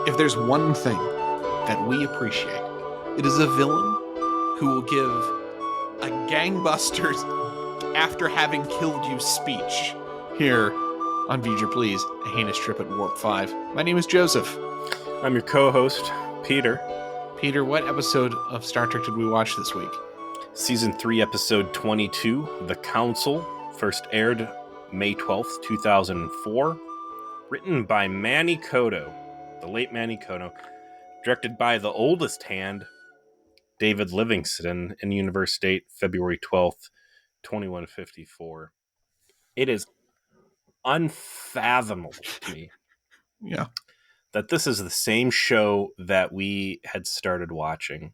If there's one thing that we appreciate, it is a villain who will give a gangbusters after having killed you speech here on V'ger Please, a heinous trip at Warp 5. My name is Joseph. I'm your co-host, Peter. Peter, what episode of Star Trek did we watch this week? Season 3, Episode 22, The Council, first aired May 12th, 2004. Written by Manny Coto, the late Manny Coto. Directed by the oldest hand, David Livingston, in Universe date February 12th, 2154. It is unfathomable to me that this is the same show that we had started watching.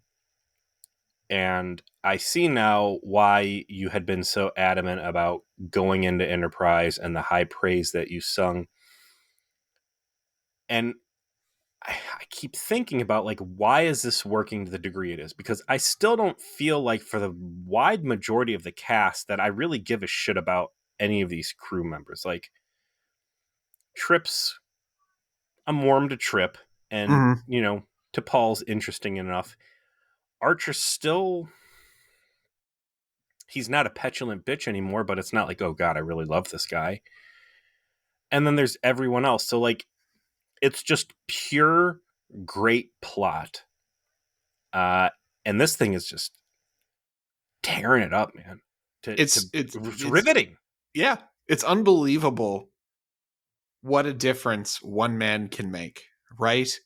And I see now why you had been so adamant about going into Enterprise and the high praise that you sung. And I keep thinking about, like, why is this working to the degree it is? Because I still don't feel like, for the wide majority of the cast, that I really give a shit about any of these crew members. Like, Trip's, I'm warm to Trip, and, you know, T'Pol's interesting enough. Archer's still, he's not a petulant bitch anymore, but it's not like, oh God, I really love this guy. And then there's everyone else. So, like, it's just pure great plot. And this thing is just tearing it up, man. It's riveting. Yeah, it's unbelievable what a difference one man can make, right?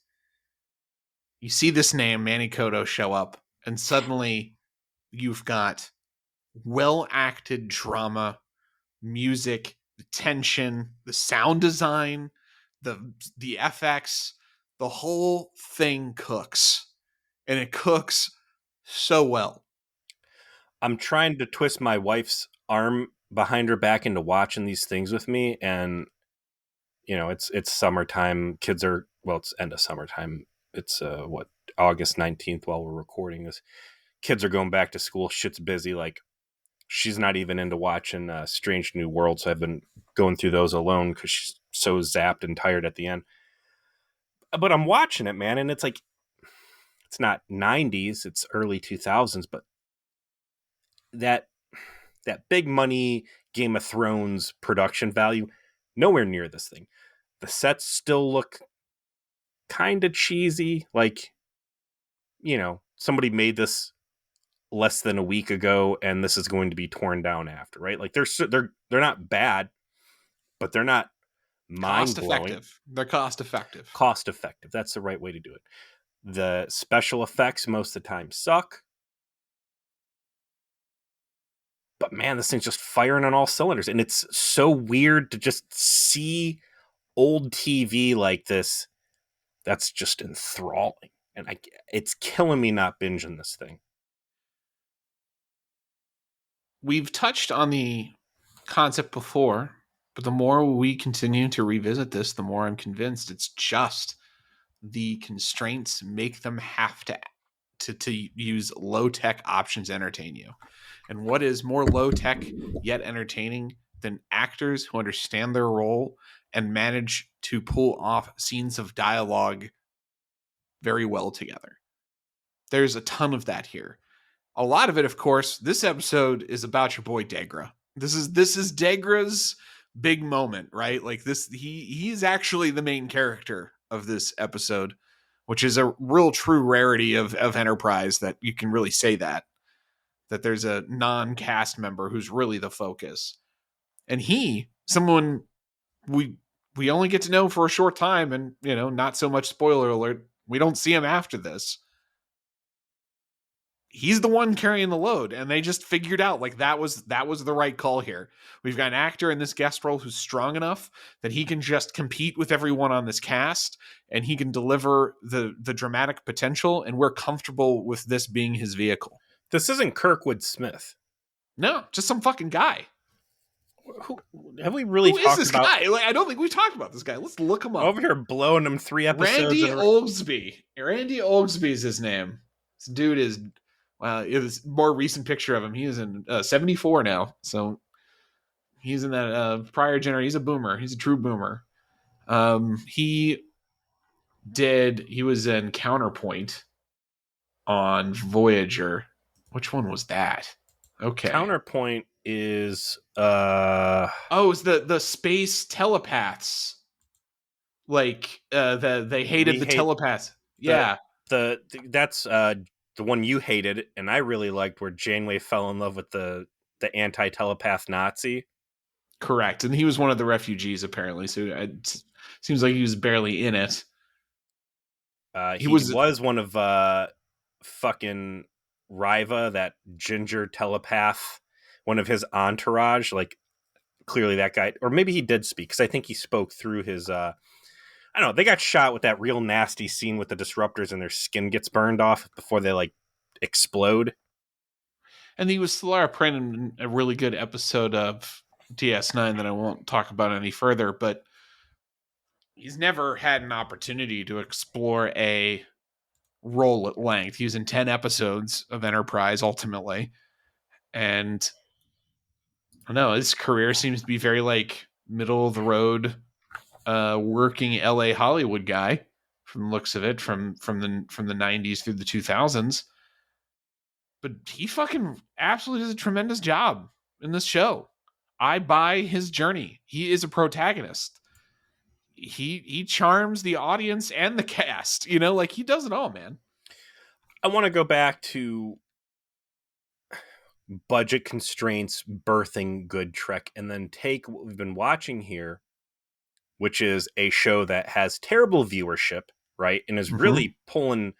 You see this name, Manny Coto, show up, and suddenly you've got well-acted drama, music, the tension, the sound design, the FX, the whole thing cooks. And it cooks so well. I'm trying to twist my wife's arm behind her back into watching these things with me, and you know, it's summertime. Kids are, well, it's end of summertime. It's August 19th while we're recording this. Kids are going back to school. Shit's busy. Like, she's not even into watching Strange New World, so I've been going through those alone because she's so zapped and tired at the end. But I'm watching it, man, and it's like, it's not 90s, it's early 2000s, but that big money Game of Thrones production value, nowhere near this thing. The sets still look kind of cheesy, like, you know, somebody made this less than a week ago and this is going to be torn down after, right? Like, they're not bad, but they're not mind-blowing. They're cost effective. That's the right way to do it. The special effects most of the time suck. But man, this thing's just firing on all cylinders. And it's so weird to just see old TV like this. That's just enthralling. And it's killing me not binging this thing. We've touched on the concept before, but the more we continue to revisit this, the more I'm convinced it's just the constraints make them have to use low-tech options to entertain you. And what is more low-tech yet entertaining than actors who understand their role and manage to pull off scenes of dialogue very well together? There's a ton of that here. A lot of it, of course, this episode is about your boy Degra. This is Degra's big moment, right? Like, this, he's actually the main character of this episode, which is a real true rarity of Enterprise, that you can really say that there's a non-cast member who's really the focus. And someone we only get to know for a short time, and, you know, not so much spoiler alert, we don't see him after this. He's the one carrying the load, and they just figured out, like, that was the right call here. We've got an actor in this guest role who's strong enough that he can just compete with everyone on this cast, and he can deliver the dramatic potential, and we're comfortable with this being his vehicle. This isn't Kirkwood Smith. No, just some fucking guy. Who have we really talked about? Who is this guy? Like, I don't think we've talked about this guy. Let's look him up. Over here blowing him 3 episodes. Randy Oglesby. Randy Oglesby is his name. This dude is... it was a more recent picture of him. He is in 74 now. So he's in that prior generation. He's a boomer. He's a true boomer. He he was in Counterpoint on Voyager. Which one was that? Okay. Counterpoint is Oh, it's the space telepaths. Like they hated we the hate telepaths. the Yeah, that's the one you hated and I really liked, where Janeway fell in love with the anti-telepath Nazi. correct. And he was one of the refugees apparently, so it seems like he was barely in it. He He was was one of fucking Riva, that ginger telepath, one of his entourage. Like, clearly that guy, or maybe he did speak, because I think he spoke through his. I don't know. They got shot with that real nasty scene with the disruptors and their skin gets burned off before they like explode. and he was Solara Print in a really good episode of DS9 that I won't talk about any further, but he's never had an opportunity to explore a role at length. He was in 10 episodes of Enterprise ultimately. And I don't know, his career seems to be very like middle of the road, working LA Hollywood guy from the looks of it, from the 90s through the 2000s. But he fucking absolutely does a tremendous job in this show. I buy his journey. He is a protagonist. He charms the audience and the cast. You know, like he does it all, man. I want to go back to budget constraints birthing good Trek, and then take what we've been watching here, which is a show that has terrible viewership, right? And is Mm-hmm. really pulling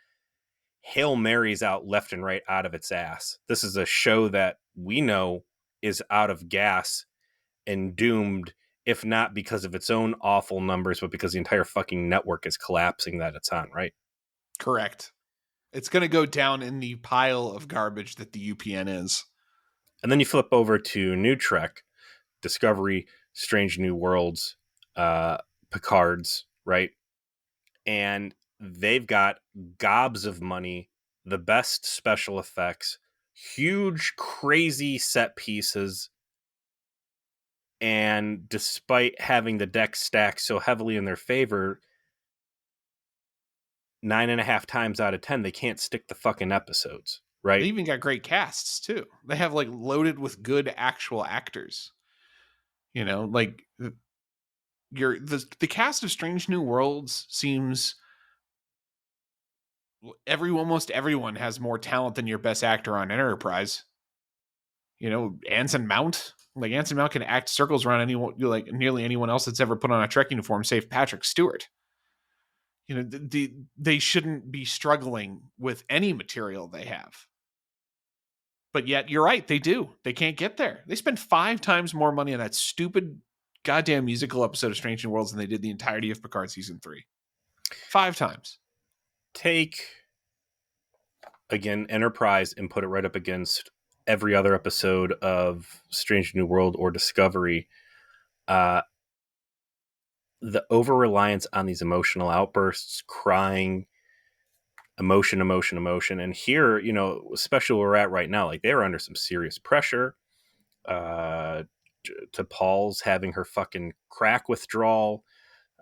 Hail Marys out left and right out of its ass. This is a show that we know is out of gas and doomed, if not because of its own awful numbers, but because the entire fucking network is collapsing that it's on, right? Correct. It's going to go down in the pile of garbage that the UPN is. And then you flip over to New Trek, Discovery, Strange New Worlds, Picard's, right? And they've got gobs of money, the best special effects, huge, crazy set pieces. And despite having the deck stacked so heavily in their favor, 9.5 times out of 10, they can't stick the fucking episodes, They right? even got great casts too. They have like loaded with good actual actors. You know, like the cast of Strange New Worlds seems almost everyone has more talent than your best actor on Enterprise. You know, Anson Mount. Like Anson Mount can act circles around anyone, like nearly anyone else that's ever put on a Trek uniform, save Patrick Stewart. You know, they shouldn't be struggling with any material they have. But yet, you're right, they do. They can't get there. They spend 5 times more money on that stupid goddamn musical episode of Strange New Worlds than they did the entirety of Picard season 3. 5 times. Take, again, Enterprise and put it right up against every other episode of Strange New World or Discovery. The over reliance on these emotional outbursts, crying, emotion, emotion, emotion. And here, especially where we're at right now, like they're under some serious pressure. Uh, to Paul's having her fucking crack withdrawal.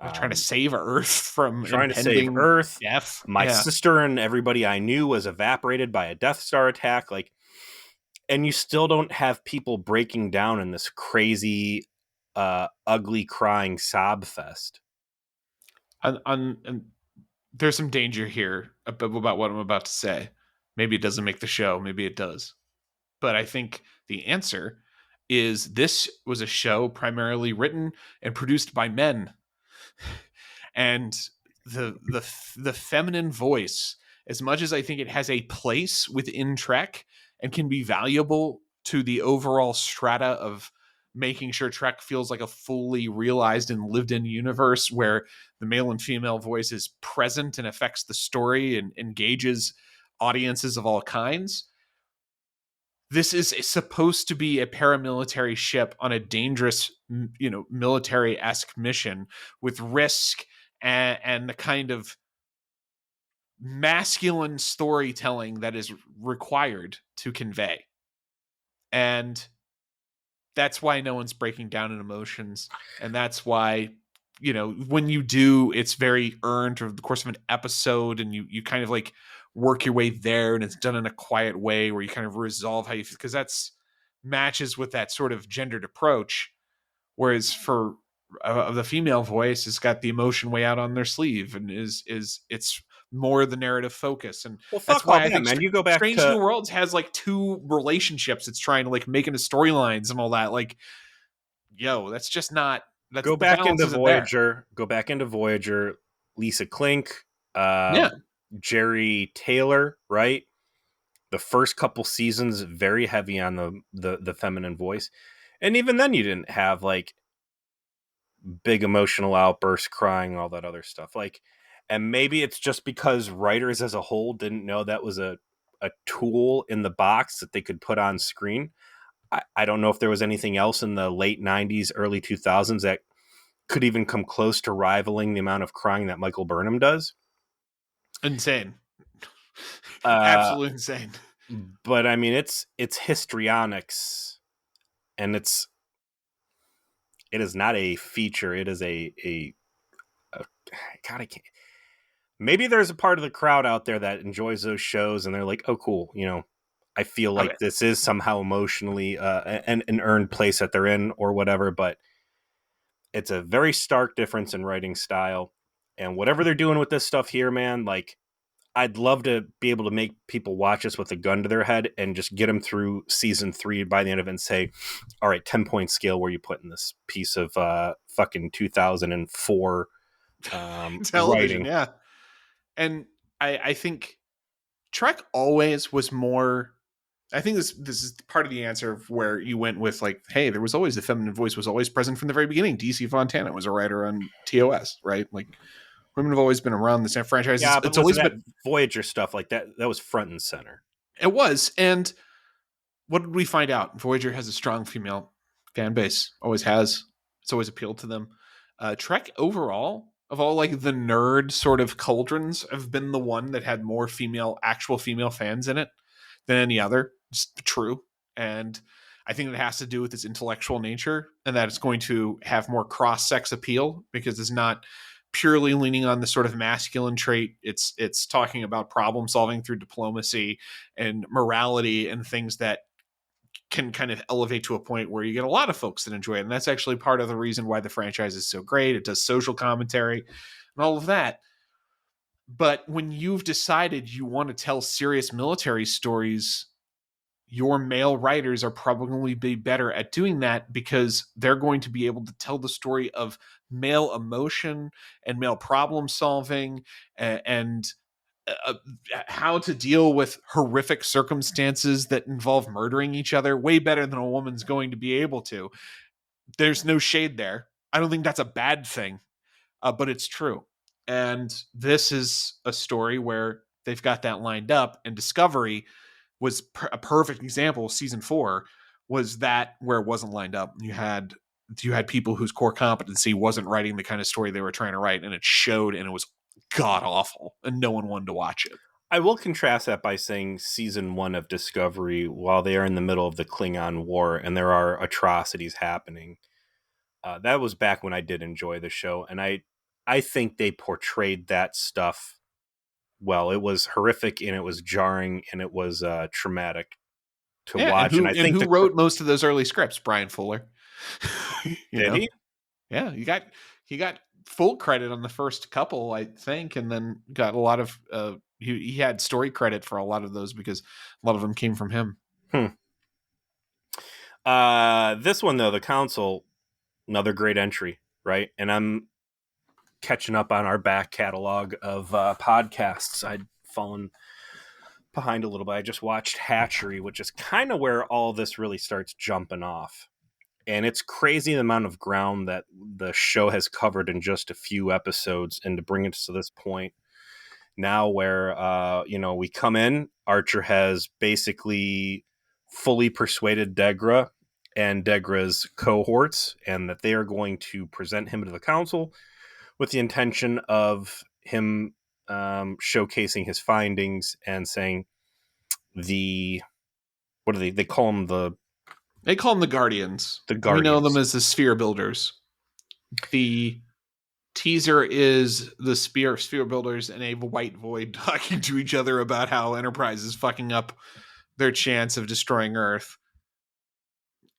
They're trying to save Earth from Trying to save impending Earth. death. My Yeah. sister and everybody I knew was evaporated by a Death Star attack. Like, and you still don't have people breaking down in this crazy, ugly, crying sob fest. And there's some danger here about what I'm about to say. Maybe it doesn't make the show. Maybe it does. But I think the answer is this was a show primarily written and produced by men. And the feminine voice, as much as I think it has a place within Trek and can be valuable to the overall strata of making sure Trek feels like a fully realized and lived in universe where the male and female voice is present and affects the story and engages audiences of all kinds. This is supposed to be a paramilitary ship on a dangerous, military-esque mission with risk and the kind of masculine storytelling that is required to convey. And that's why no one's breaking down in emotions. And that's why when you do, it's very earned over the course of an episode, and you kind of like work your way there, and it's done in a quiet way where you kind of resolve how you feel, because that's matches with that sort of gendered approach. Whereas for the female voice, it's got the emotion way out on their sleeve, and is it's more the narrative focus. And Well, that's fuck all why I that, think man. You go back Strange New to Worlds has like two relationships it's trying to like make into storylines and all that. Like, that's just not, that's go the back balance into isn't there. Voyager. Go back into Voyager. Lisa Klink, uh, Yeah. Jerry Taylor, right? The first couple seasons very heavy on the feminine voice, and even then you didn't have like big emotional outbursts, crying, all that other stuff. Like, and maybe it's just because writers as a whole didn't know that was a tool in the box that they could put on screen. I don't know if there was anything else in the late 90s, early 2000s that could even come close to rivaling the amount of crying that Michael Burnham does. Insane. Uh, Absolutely insane. but I mean, it's histrionics, and it is not a feature. It is a God, I can't. Maybe there's a part of the crowd out there that enjoys those shows, and they're like, "Oh, cool." I feel Okay. like this is somehow emotionally an earned place that they're in, or whatever. But it's a very stark difference in writing style, and whatever they're doing with this stuff here, man. Like, I'd love to be able to make people watch this with a gun to their head and just get them through season 3 by the end of it and say, all right, 10-point scale, where you put in this piece of fucking 2004 Television, writing. yeah. And I think Trek always was more. I think this is part of the answer of where you went with like, hey, there was always the feminine voice was always present from the very beginning. DC Fontana was a writer on TOS, right? Like women have always been around this franchise. Yeah, but It's listen, always that been. Voyager stuff like that was front and center. It was. And what did we find out? Voyager has a strong female fan base. Always has. It's always appealed to them. Trek overall, of all like the nerd sort of cauldrons, have been the one that had more actual female fans in it than any other. It's true. And I think it has to do with its intellectual nature, and that it's going to have more cross-sex appeal because it's not purely leaning on the sort of masculine trait. It's talking about problem solving through diplomacy and morality and things that can kind of elevate to a point where you get a lot of folks that enjoy it. And that's actually part of the reason why the franchise is so great. It does social commentary and all of that. But when you've decided you want to tell serious military stories, your male writers are probably going to be better at doing that because they're going to be able to tell the story of male emotion and male problem solving and uh, how to deal with horrific circumstances that involve murdering each other way better than a woman's going to be able to. There's no shade there. I don't think that's a bad thing, but it's true. And this is a story where they've got that lined up, and Discovery was a perfect example. Season 4 was that where it wasn't lined up. You had people whose core competency wasn't writing the kind of story they were trying to write, and it showed, and it was god awful, and no one wanted to watch it. I will contrast that by saying season 1 of Discovery, while they are in the middle of the Klingon War and there are atrocities happening, that was back when I did enjoy the show, and I think they portrayed that stuff well. It was horrific, and it was jarring, and it was traumatic to Yeah, and watch. And who I and think who wrote most of those early scripts? Brian Fuller. you did know, he? yeah, he got full credit on the first couple, I think, and then got a lot of he had story credit for a lot of those because a lot of them came from him. This one though, the Council, another great entry, right? And I'm catching up on our back catalog of podcasts. I'd fallen behind a little bit. I just watched Hatchery, which is kind of where all this really starts jumping off. And it's crazy the amount of ground that the show has covered in just a few episodes, and to bring it to this point now where we come in, Archer has basically fully persuaded Degra and Degra's cohorts, and that they are going to present him to the council with the intention of him showcasing his findings and saying what do they call them, They call them the Guardians. the We know them Guardians. as the Sphere Builders. The teaser is the sphere builders and a white void talking to each other about how Enterprise is fucking up their chance of destroying Earth.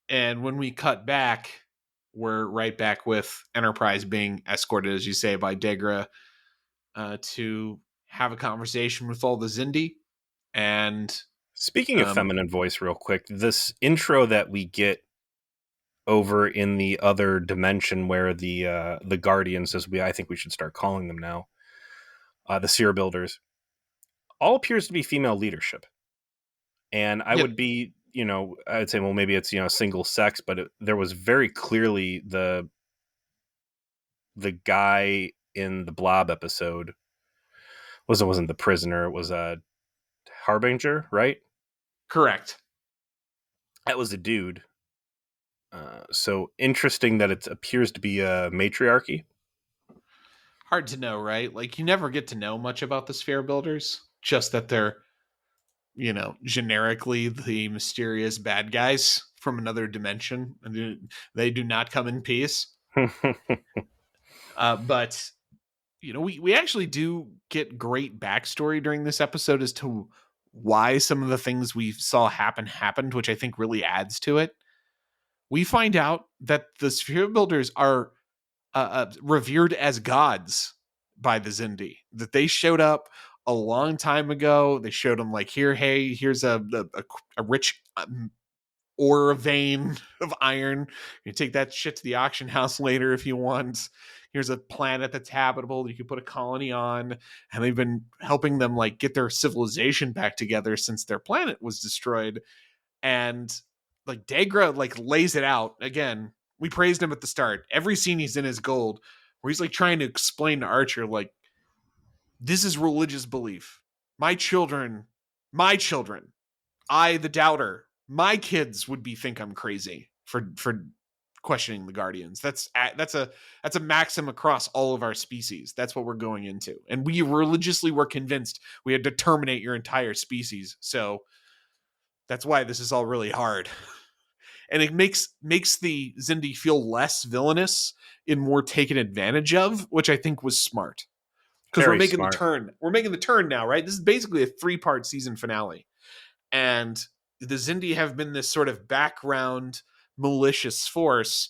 And when we cut back, we're right back with Enterprise being escorted, as you say, by Degra to have a conversation with all the Xindi. And Speaking of feminine voice, real quick, this intro that we get over in the other dimension where the Guardians, I think we should start calling them now, the Seer Builders, all appears to be female leadership. And I would be, I'd say, well, maybe it's, single sex, but there was very clearly the guy in the Blob episode wasn't the prisoner. It was a Harbinger, right? Correct. That was a dude. So interesting that it appears to be a matriarchy. Hard to know, right? Like, you never get to know much about the sphere builders, just that they're, generically the mysterious bad guys from another dimension. And they do not come in peace. But, we actually do get great backstory during this episode as to why some of the things we saw happened, which I think really adds to it. We find out that the sphere builders are revered as gods by the Xindi, that they showed up a long time ago. They showed them like, here's a rich ore vein of iron. You take that shit to the auction house later if you want. Here's a planet that's habitable you can put a colony on. And they've been helping them like get their civilization back together since their planet was destroyed. And like Degra like lays it out again. We praised him at the start. Every scene he's in is gold, where he's like trying to explain to Archer, like, this is religious belief. My children, I, the doubter, my kids would think I'm crazy for questioning the Guardians. That's a maxim across all of our species. That's what we're going into. And we religiously were convinced we had to terminate your entire species. So that's why this is all really hard. And it makes the Xindi feel less villainous and more taken advantage of, which I think was smart. Because we're making the turn. We're making the turn now, right? This is basically a 3-part season finale. And the Xindi have been this sort of background malicious force.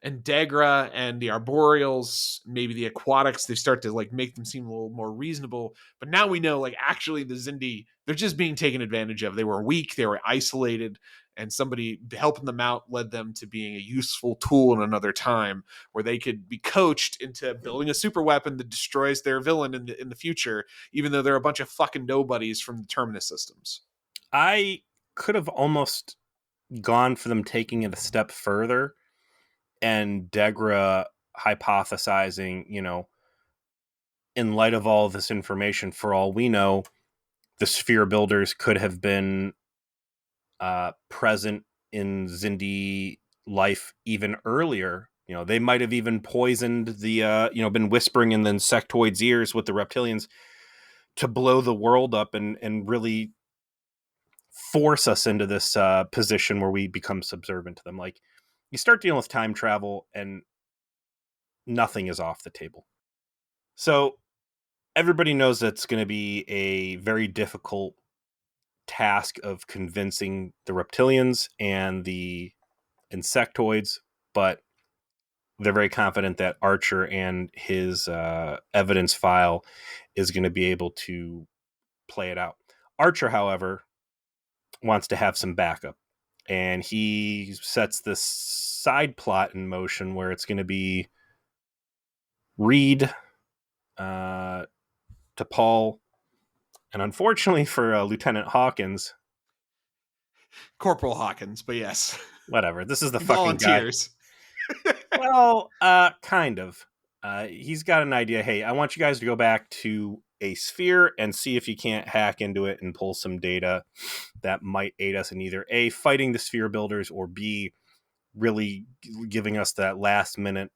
And Degra and the Arboreals, maybe the Aquatics, they start to like make them seem a little more reasonable. But now we know, like, actually the Xindi, they're just being taken advantage of. They were weak, they were isolated, and somebody helping them out led them to being a useful tool in another time where they could be coached into building a super weapon that destroys their villain in the future, even though they're a bunch of fucking nobodies from the Terminus Systems. I could have almost gone for them taking it a step further and Degra hypothesizing, in light of all this information, for all we know, the sphere builders could have been present in Xindi life even earlier. They might have even poisoned the, been whispering in the insectoids' ears with the reptilians to blow the world up and really force us into this position where we become subservient to them. Like, you start dealing with time travel and nothing is off the table. So everybody knows that's going to be a very difficult task of convincing the reptilians and the insectoids, but they're very confident that Archer and his evidence file is going to be able to play it out. Archer, however, wants to have some backup, and he sets this side plot in motion where it's going to be Reed to Paul, and unfortunately for Lieutenant Hawkins, Corporal Hawkins, but yes, whatever. This is the volunteers. Fucking guy. Well, kind of. He's got an idea. Hey, I want you guys to go back to a sphere and see if you can't hack into it and pull some data that might aid us in either A, fighting the sphere builders, or B, really giving us that last minute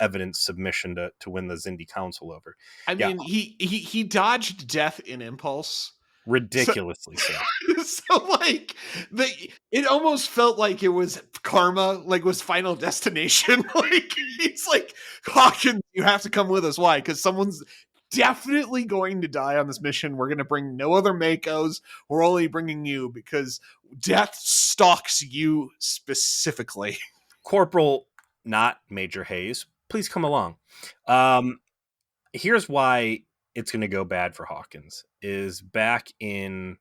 evidence submission to win the Xindi Council over. I mean, he dodged death in Impulse. So, Ridiculously so. so like it almost felt like it was karma, like was Final Destination. Like it's like Hawkins, you have to come with us. Why? Because someone's definitely going to die on this mission. We're going to bring no other MACOs. We're only bringing you because death stalks you specifically. Corporal, not Major Hayes, please come along. Here's why it's going to go bad for Hawkins. Is back in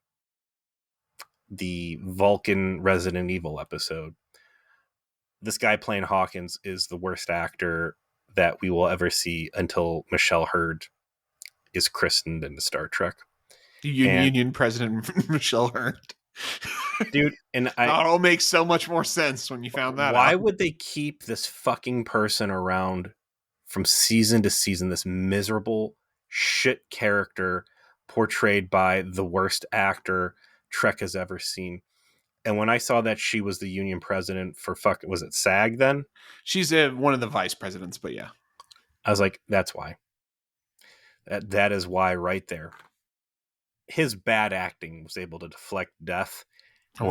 the Vulcan Resident Evil episode, this guy playing Hawkins is the worst actor that we will ever see until Michelle Hurd is christened into Star Trek. And Union President Michelle Hurd. dude, and It all makes so much more sense when you found that why out. would they keep this fucking person around from season to season? This miserable shit character portrayed by the worst actor Trek has ever seen. And when I saw that she was the union president for was it SAG then? She's one of the vice presidents, but yeah. I was like, that's why. That is why right there. His bad acting was able to deflect death.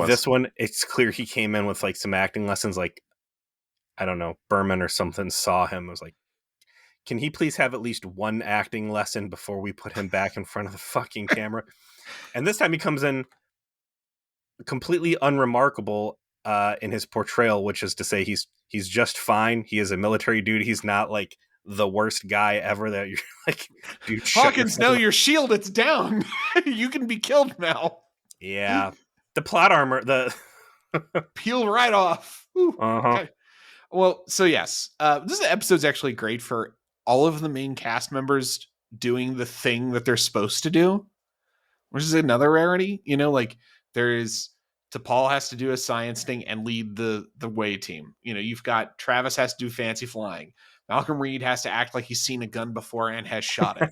This one, it's clear he came in with like some acting lessons. Like, I don't know, Berman or something saw him. Was like, can he please have at least one acting lesson before we put him back in front of the fucking camera? And this time he comes in completely unremarkable in his portrayal, which is to say he's just fine. He is a military dude. He's not like the worst guy ever that you're like, dude, Hawkins, no, your shield, it's down. You can be killed now. Yeah. The plot armor, the peel right off. Okay. Well, so yes, this episode's actually great for all of the main cast members doing the thing that they're supposed to do, which is another rarity. You know, like there's T'Pol has to do a science thing and lead the way team. You know, you've got Travis has to do fancy flying. Malcolm Reed has to act like he's seen a gun before and has shot it.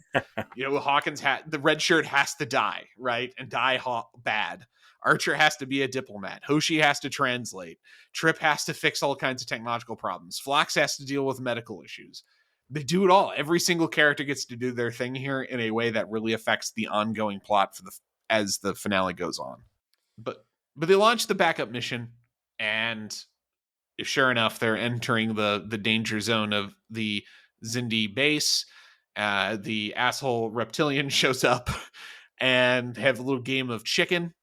You know, Hawkins the red shirt has to die, right? And die bad. Archer has to be a diplomat. Hoshi has to translate. Trip has to fix all kinds of technological problems. Phlox has to deal with medical issues. They do it all. Every single character gets to do their thing here in a way that really affects the ongoing plot as the finale goes on. But they launch the backup mission, and sure enough, they're entering the danger zone of the Xindi base. The asshole reptilian shows up and have a little game of chicken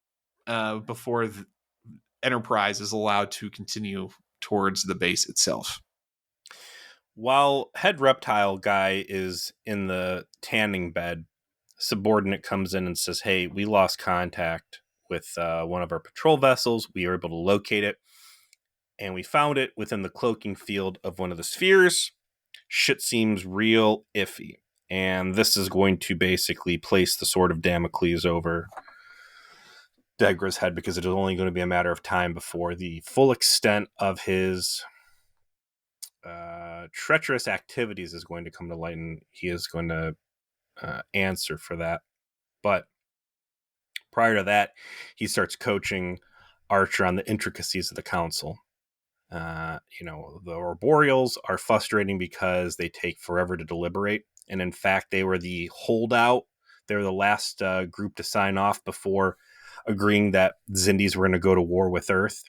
before the Enterprise is allowed to continue towards the base itself. While head reptile guy is in the tanning bed, subordinate comes in and says, hey, we lost contact with one of our patrol vessels. We were able to locate it, and we found it within the cloaking field of one of the spheres. Shit seems real iffy, and this is going to basically place the sword of Damocles over Degra's head, because it is only going to be a matter of time before the full extent of his treacherous activities is going to come to light, and he is going to answer for that. But prior to that, he starts coaching Archer on the intricacies of the council. You know, the arboreals are frustrating because they take forever to deliberate, and in fact, they were the holdout. They were the last group to sign off before agreeing that Xindis were going to go to war with Earth.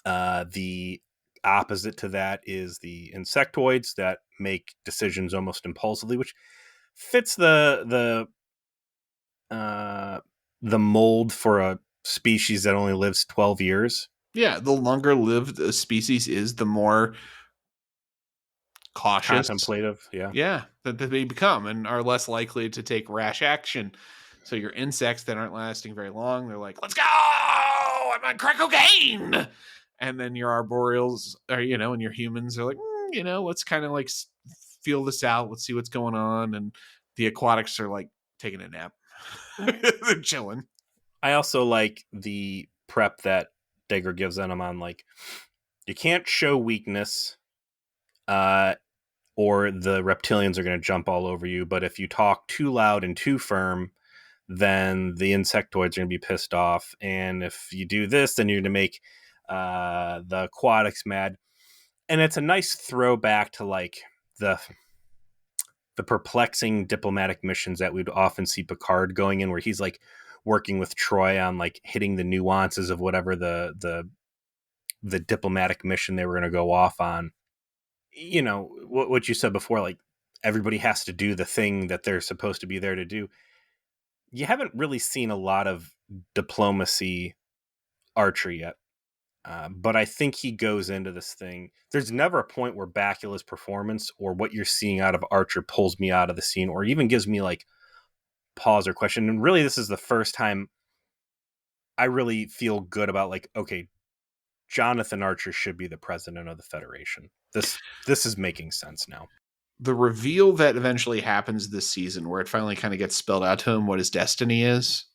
The opposite to that is the insectoids that make decisions almost impulsively, which fits the mold for a species that only lives 12 years. Yeah, the longer lived a species is, the more cautious, contemplative, that they become, and are less likely to take rash action. So your insects that aren't lasting very long, they're like, let's go, I'm on crack cocaine. And then your arboreals are, you know, and your humans are like, you know, let's kind of like feel this out. Let's see what's going on. And the aquatics are like taking a nap. They're chilling. I also like the prep that Degra gives them on, like, you can't show weakness, or the reptilians are going to jump all over you. But if you talk too loud and too firm, then the insectoids are going to be pissed off. And if you do this, then you're going to make the aquatics mad. And it's a nice throwback to like the the perplexing diplomatic missions that we'd often see Picard going in, where he's like working with Troy on like hitting the nuances of whatever the diplomatic mission they were going to go off on. You know, what you said before, like everybody has to do the thing that they're supposed to be there to do. You haven't really seen a lot of diplomacy Archer yet. But I think he goes into this thing. There's never a point where Bakula's performance or what you're seeing out of Archer pulls me out of the scene or even gives me like pause or question. And really, this is the first time I really feel good about like, okay, Jonathan Archer should be the president of the Federation. This is making sense now. The reveal that eventually happens this season, where it finally kind of gets spelled out to him what his destiny is,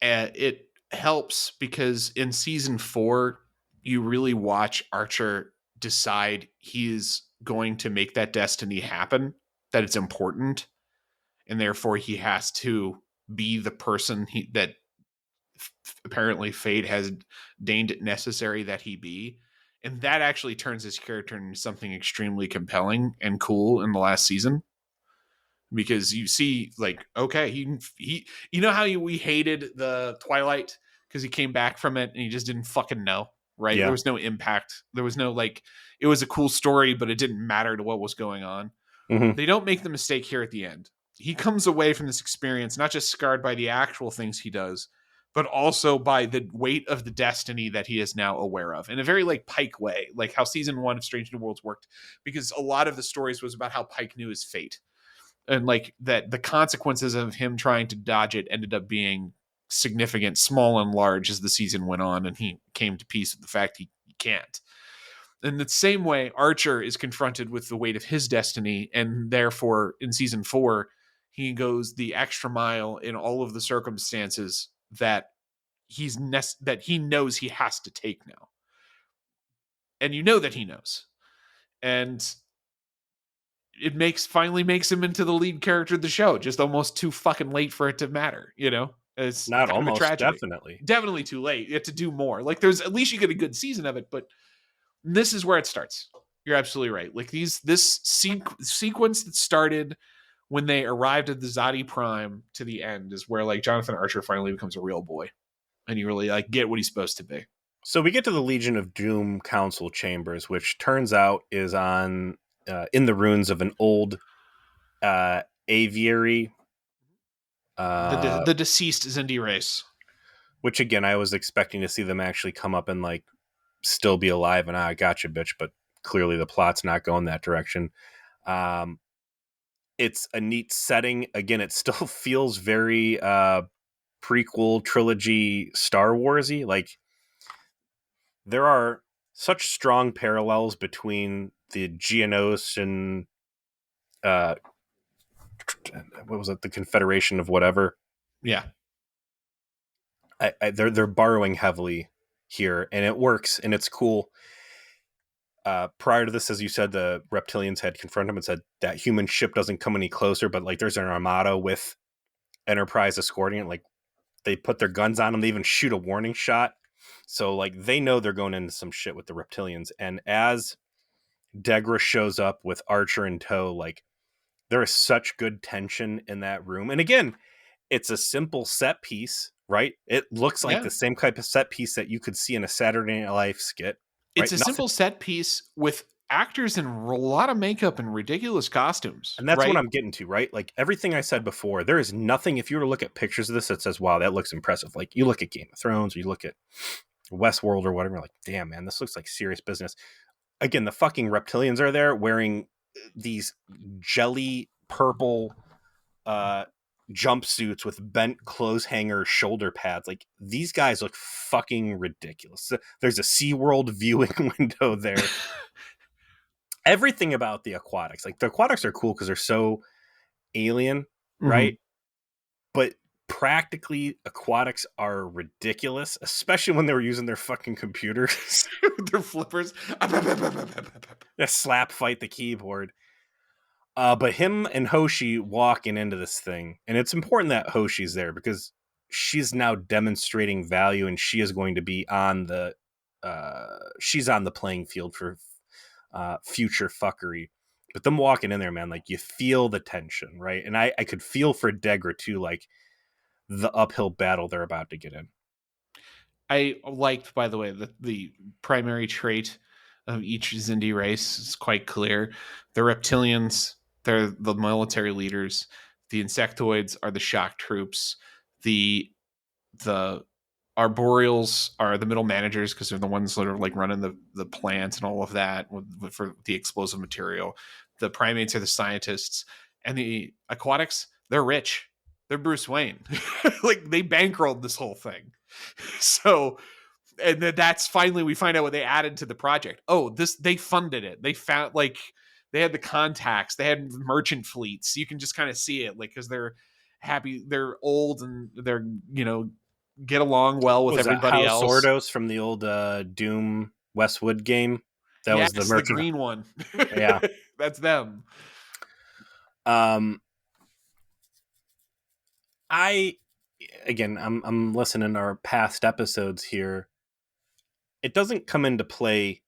it helps because in season 4, you really watch Archer decide he is going to make that destiny happen, that it's important, and therefore he has to be the person that apparently fate has deemed it necessary that he be. And that actually turns his character into something extremely compelling and cool in the last season. Because you see, like, okay, he you know how we hated the Twilight because he came back from it and he just didn't fucking know, right? Yeah. There was no impact. There was no, like, it was a cool story, but it didn't matter to what was going on. Mm-hmm. They don't make the mistake here at the end. He comes away from this experience not just scarred by the actual things he does, but also by the weight of the destiny that he is now aware of in a very like Pike way, like how season 1 of Strange New Worlds worked, because a lot of the stories was about how Pike knew his fate. And like that the consequences of him trying to dodge it ended up being significant, small and large, as the season went on, and he came to peace with the fact he can't. In the same way, Archer is confronted with the weight of his destiny, and therefore, in season 4, he goes the extra mile in all of the circumstances that that he knows he has to take now, and you know that he knows, and it finally makes him into the lead character of the show, just almost too fucking late for it to matter, you know? It's Not kind of a almost, tragedy. definitely. Definitely too late. You have to do more. Like, there's at least you get a good season of it, but this is where it starts. You're absolutely right. Like, this sequence that started when they arrived at the Zadi Prime to the end is where, like, Jonathan Archer finally becomes a real boy, and you really, like, get what he's supposed to be. So we get to the Legion of Doom Council Chambers, which turns out is on in the ruins of an old aviary. The deceased Xindi race. Which, again, I was expecting to see them actually come up and, like, still be alive. And I gotcha, bitch. But clearly the plot's not going that direction. It's a neat setting. Again, it still feels very prequel trilogy Star Wars-y. Like, there are such strong parallels between the Geonos and what was it, the Confederation of whatever. Yeah. They're borrowing heavily here, and it works, and it's cool. Prior to this, as you said, the reptilians had confronted him and said that human ship doesn't come any closer, but like there's an armada with Enterprise escorting it. Like, they put their guns on them. They even shoot a warning shot. So like they know they're going into some shit with the reptilians. And as Degra shows up with Archer in tow, like there is such good tension in that room. And again, it's a simple set piece, right? It looks like the same type of set piece that you could see in a Saturday Night Live skit. Right? It's a simple set piece with actors in a lot of makeup and ridiculous costumes. And that's right? what I'm getting to, right? Like everything I said before, there is nothing, if you were to look at pictures of this, that says, wow, that looks impressive. Like you look at Game of Thrones, or you look at Westworld or whatever, like, damn, man, this looks like serious business. Again, the fucking reptilians are there wearing these jelly purple jumpsuits with bent clothes hanger shoulder pads. Like these guys look fucking ridiculous. There's a SeaWorld viewing window there. Everything about the aquatics, like the aquatics are cool because they're so alien, right? Mm-hmm. But practically aquatics are ridiculous, especially when they were using their fucking computers. Their flippers. They slap fight the keyboard. But him and Hoshi walking into this thing, and it's important that Hoshi's there because she's now demonstrating value, and she is going to be on the she's on the playing field for future fuckery. But them walking in there, man, like you feel the tension, right? And I could feel for Degra too, like the uphill battle they're about to get in. I liked, by the way, the primary trait of each Xindi race is quite clear. The reptilians, they're the military leaders. The insectoids are the shock troops. The arboreals are the middle managers because they're the ones that are like running the plants and all of that for the explosive material. The primates are the scientists, and the aquatics, they're rich. They're Bruce Wayne. Like they bankrolled this whole thing. So, and then that's finally we find out what they added to the project. Oh, this they funded it. They found like they had the contacts, they had merchant fleets. You can just kind of see it, like because they're happy, they're old, and they're get along well What with was that everybody House else. Ordos from the old Doom Westwood game? That was the Yes, the merchant. green one. Yeah. That's them. Um, I'm listening to our past episodes here. It doesn't come into play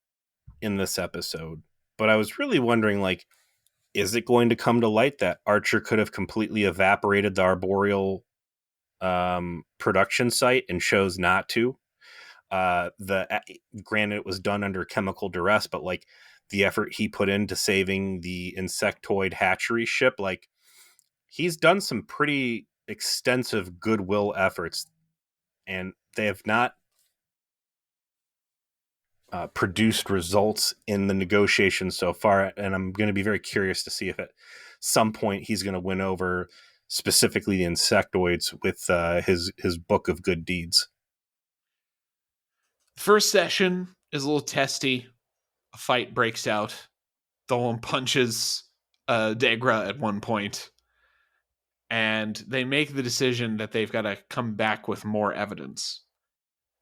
in this episode, but I was really wondering, like, is it going to come to light that Archer could have completely evaporated the arboreal production site and chose not to? Granted, it was done under chemical duress, but like the effort he put into saving the insectoid hatchery ship, like he's done some pretty extensive goodwill efforts, and they have not produced results in the negotiations so far. And I'm going to be very curious to see if at some point he's going to win over specifically the insectoids with his book of good deeds. First session is a little testy. A fight breaks out. Dolan punches Degra at one point, and they make the decision that they've got to come back with more evidence.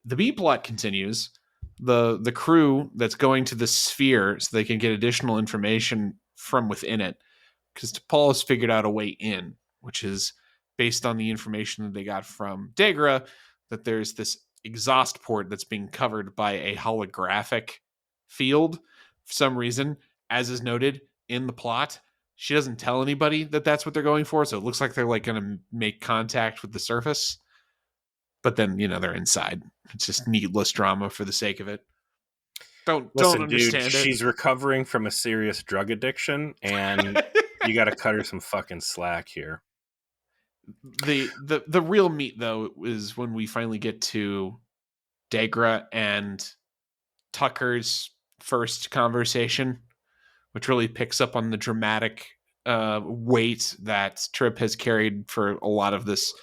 The B plot continues. The crew that's going to the sphere so they can get additional information from within it, because T'Pol has figured out a way in, which is based on the information that they got from Degra, that there's this exhaust port that's being covered by a holographic field for some reason, as is noted in the plot. She doesn't tell anybody that that's what they're going for, so it looks like they're like going to make contact with the surface. But then, they're inside. It's just needless drama for the sake of it. Don't Listen, dude, understand it. she's recovering from a serious drug addiction, and you got to cut her some fucking slack here. The real meat though is when we finally get to Degra and Tucker's first conversation, which really picks up on the dramatic weight that Trip has carried for a lot of this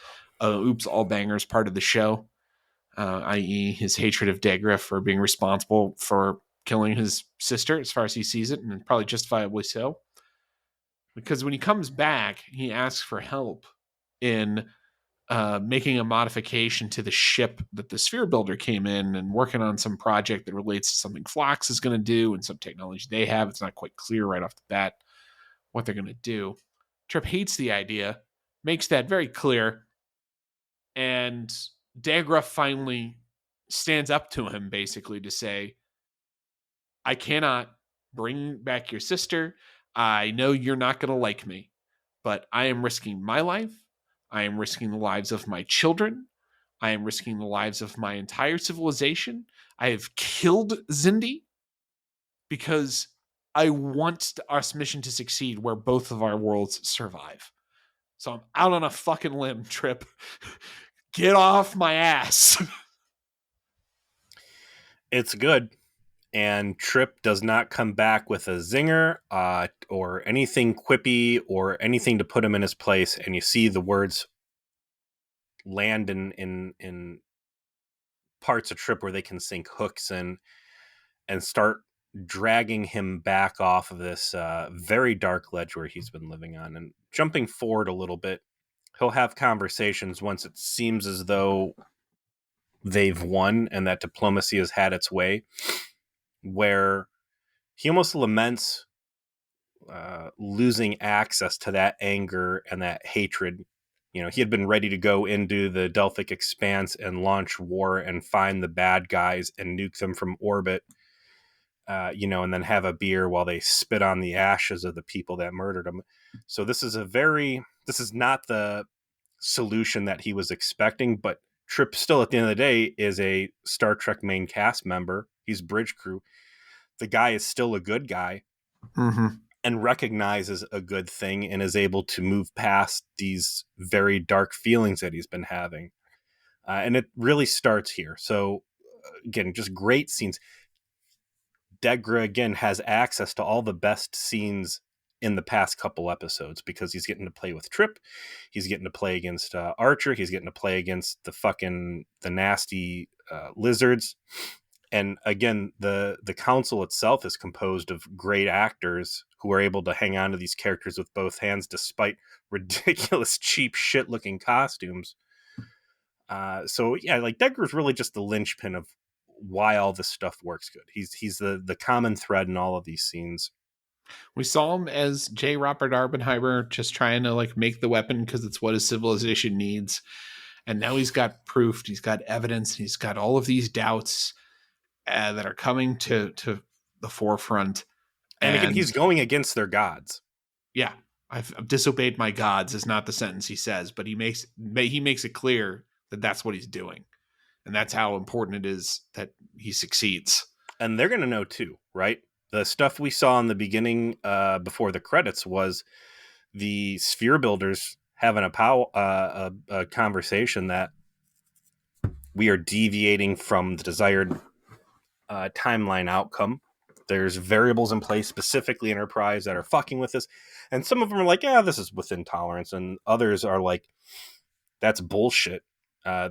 Oops All Bangers part of the show, i.e. his hatred of Degra for being responsible for killing his sister, as far as he sees it, and probably justifiably so. Because when he comes back, he asks for help in making a modification to the ship that the sphere builder came in and working on some project that relates to something Phlox is going to do and some technology they have. It's not quite clear right off the bat what they're going to do. Trip hates the idea, makes that very clear, and Degra finally stands up to him basically to say, I cannot bring back your sister. I know you're not going to like me, but I am risking my life. I am risking the lives of my children. I am risking the lives of my entire civilization. I have killed Xindi because I want our mission to succeed where both of our worlds survive. So I'm out on a fucking limb, Trip. Get off my ass. It's good. And Trip does not come back with a zinger or anything quippy or anything to put him in his place. And you see the words land in parts of Trip where they can sink hooks in and start dragging him back off of this very dark ledge where he's been living on. And jumping forward a little bit, he'll have conversations once it seems as though they've won and that diplomacy has had its way, where he almost laments losing access to that anger and that hatred. He had been ready to go into the Delphic Expanse and launch war and find the bad guys and nuke them from orbit. and then have a beer while they spit on the ashes of the people that murdered him. So this is not the solution that he was expecting, but Trip still at the end of the day is a Star Trek main cast member. He's bridge crew. The guy is still a good guy and recognizes a good thing and is able to move past these very dark feelings that he's been having. And it really starts here. So again, just great scenes. Degra again has access to all the best scenes in the past couple episodes because he's getting to play with Trip, he's getting to play against Archer, he's getting to play against the nasty lizards, and again the council itself is composed of great actors who are able to hang on to these characters with both hands despite ridiculous cheap shit looking costumes. So yeah, like Degra's really just the linchpin of why all this stuff works good. He's the common thread in all of these scenes. We saw him as J. Robert Barbenheimer, just trying to like make the weapon because it's what his civilization needs. And now he's got proof, he's got evidence, he's got all of these doubts that are coming to the forefront. And again, he's going against their gods. Yeah, I've disobeyed my gods is not the sentence he says, but he makes it clear that that's what he's doing, and that's how important it is that he succeeds. And they're going to know too, right? The stuff we saw in the beginning before the credits was the sphere builders having a conversation that we are deviating from the desired timeline outcome. There's variables in place, specifically Enterprise, that are fucking with this. And some of them are like, yeah, this is within tolerance. And others are like, that's bullshit.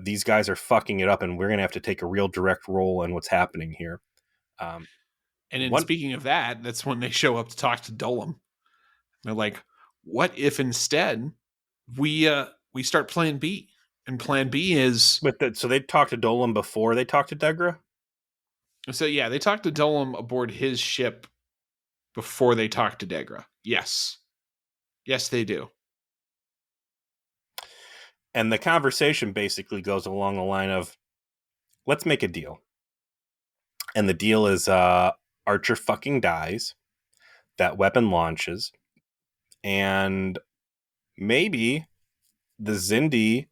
These guys are fucking it up, and we're going to have to take a real direct role in what's happening here. Speaking of that, that's when they show up to talk to Dolim. They're like, what if instead we start Plan B? And Plan B is... So they talked to Dolim before they talked to Degra? So yeah, they talked to Dolim aboard his ship before they talked to Degra. Yes. Yes, they do. And the conversation basically goes along the line of, let's make a deal. And the deal is Archer fucking dies, that weapon launches, and maybe the Xindi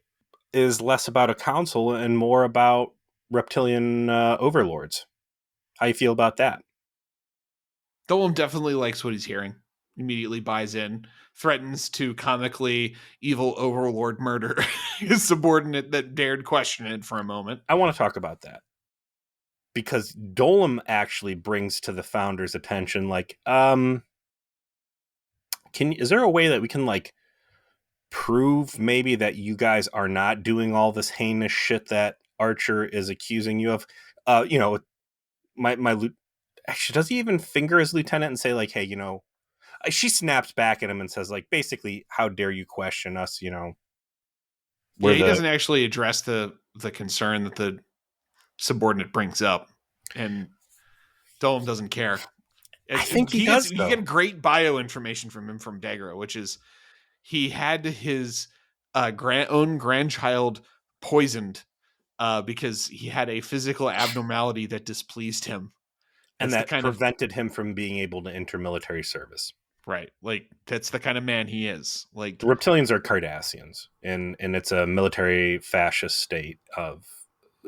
is less about a council and more about reptilian overlords. How you feel about that? Dolim definitely likes what he's hearing. Immediately buys in, threatens to comically evil overlord murder his subordinate that dared question it for a moment. I want to talk about that. Because Dolim actually brings to the founders' attention, like, is there a way that we can, like, prove maybe that you guys are not doing all this heinous shit that Archer is accusing you of? Actually, does he even finger his lieutenant and say, like, hey, she snaps back at him and says, like, basically, how dare you question us, he doesn't actually address the concern that the subordinate brings up, and Dolim doesn't care. I think he does. You get great bio information from him from Degra, which is he had his own grandchild poisoned because he had a physical abnormality that displeased him. And that prevented him from being able to enter military service. Right. Like, that's the kind of man he is. Like, the reptilians are Cardassians, and it's a military fascist state of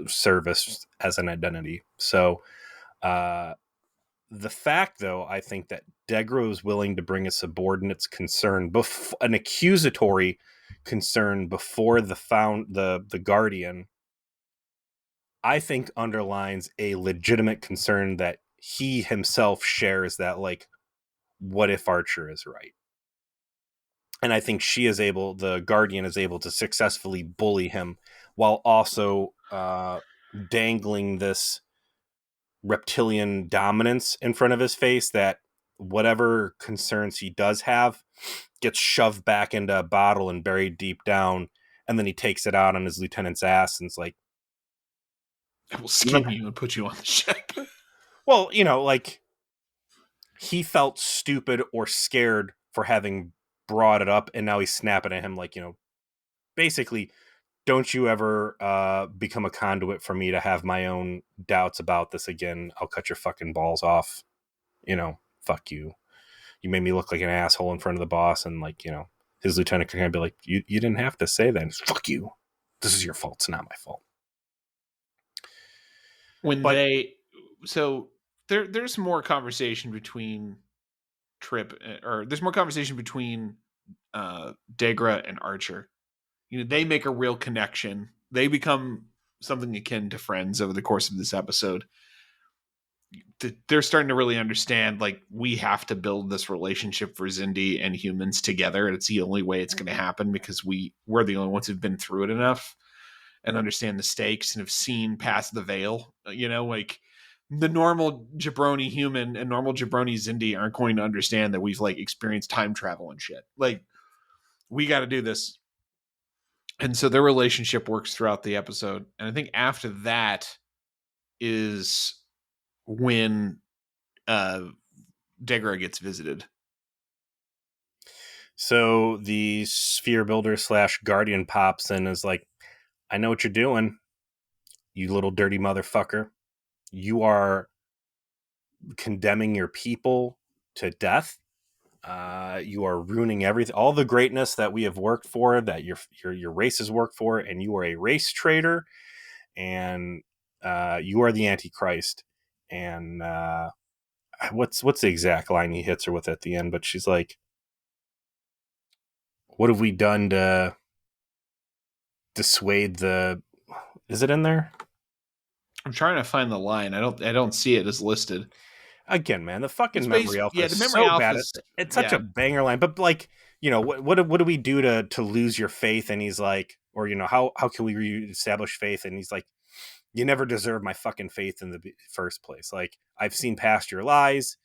service as an identity. So the fact, though, I think that Degra was willing to bring a subordinate's concern, an accusatory concern before the Guardian, I think underlines a legitimate concern that he himself shares, that, like, what if Archer is right? And I think the Guardian is able to successfully bully him while also dangling this reptilian dominance in front of his face, that whatever concerns he does have gets shoved back into a bottle and buried deep down, and then he takes it out on his lieutenant's ass and it's like, I will skin you and put you on the ship. Well, like, he felt stupid or scared for having brought it up, and now he's snapping at him like, basically, don't you ever become a conduit for me to have my own doubts about this again. I'll cut your fucking balls off. Fuck you. You made me look like an asshole in front of the boss, and his lieutenant can kind of be like, you didn't have to say that. Fuck you. This is your fault. It's not my fault. When But they so there's more conversation between Trip or there's more conversation between Degra and Archer. They make a real connection. They become something akin to friends over the course of this episode. They're starting to really understand, like, we have to build this relationship for Xindi and humans together, and it's the only way it's going to happen because we're the only ones who've been through it enough and understand the stakes and have seen past the veil. Like, the normal jabroni human and normal jabroni Xindi aren't going to understand that we've like experienced time travel and shit. Like, we got to do this. And so their relationship works throughout the episode. And I think after that is when Degra gets visited. So the sphere builder / guardian pops in and is like, I know what you're doing, you little dirty motherfucker. You are condemning your people to death. You are ruining everything, all the greatness that we have worked for, that your race has worked for, and you are a race traitor, and you are the Antichrist. And what's the exact line he hits her with at the end? But she's like, "What have we done to dissuade the?" Is it in there? I'm trying to find the line. I don't see it as listed. Again, man, the fucking It's memory based, alpha yeah, is the memory so alpha bad. is, It's such a yeah. banger line. But what do we do to lose your faith? And he's like, or how can we reestablish faith? And he's like, you never deserved my fucking faith in the first place. Like, I've seen past your lies.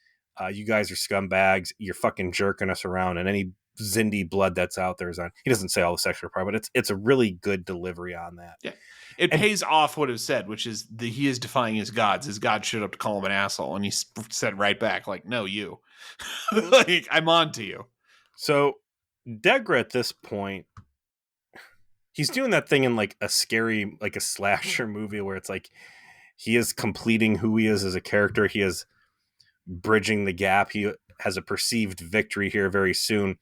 You guys are scumbags. You're fucking jerking us around, and any Xindi blood that's out there is on. He doesn't say all the sexual part, but it's a really good delivery on that. Yeah. It And pays off what it said, which is that he is defying his gods. His god showed up to call him an asshole, and he said right back, like, no, you. Like, I'm on to you. so Degra at this point, he's doing that thing in like a scary, like a slasher movie where it's like he is completing who he is as a character. He is bridging the gap. He has a perceived victory here very soon.